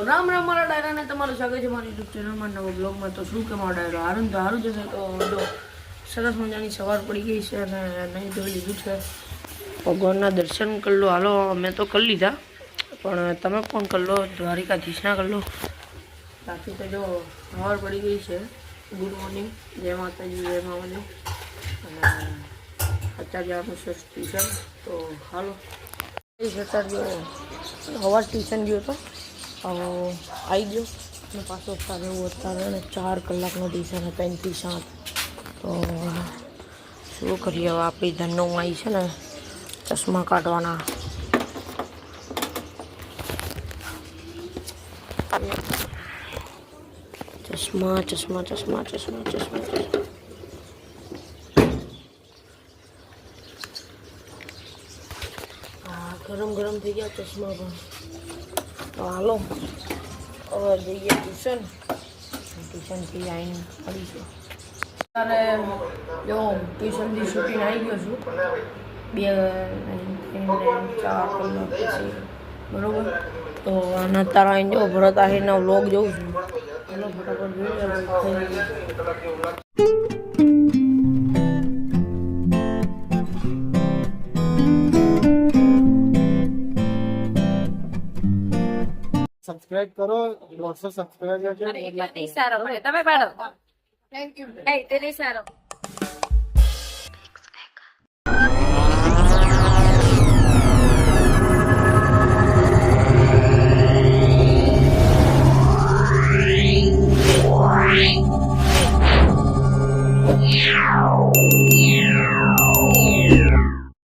રામ રામ મારા ડાયરા ને તમારું સ્વાગત છે મારી યુટ્યુબ ચેનલમાં નવા બ્લોગમાં. તો શું કે મારા ડાયરો હારું જશે. તો જો સરસ મજાની સવાર પડી ગઈ છે અને નહીં ધોઈ લીધું છે. ભગવાનના દર્શન કરી લો. હાલો મેં તો કરી લીધા, પણ તમે પણ કરી લો, દ્વારિકાધીશના કરી લો. બાકી તો જો સવાર પડી ગઈ છે. ગુડ મોર્નિંગ, જય માતાજી, જય મામાજી. અને અત્યારે જવાનું છે ટ્યુશન. તો હાલો અત્યારે જો સવાર ટ્યુશન ગયો હતો, આવી ગયો અને પાછો અત્યારે એવું અત્યારે 4 કલાકનું ટ્યુશન છે, 3 થી 7. તો શું કરીએ હવે, આપણી ધનનું આવી છે ને ચશ્મા કાઢવાના. ચશ્મા ચશ્મા ચશ્મા ચશ્મા ચશ્મા ચશ્મા ગરમ ગરમ થઈ ગયા ચશ્મા પણ. તો હાલો હવે જઈએ ટ્યુશનથી આવીને મળીશું. અત્યારે જો ટ્યુશનથી છૂટીને આવી ગયો છું 2 4 કલાક પછી, બરાબર. તો આના તારા આવીને જો ભરત આહીરનો વ્લોગ જોઉં છું. ચાલો ફટાફટ જોઈએ. સબસ્ક્રાઇબ કરો, 100 સબસ્ક્રાઇબર છે. સારો તમે પાડો. Thank you. એ તે સારો.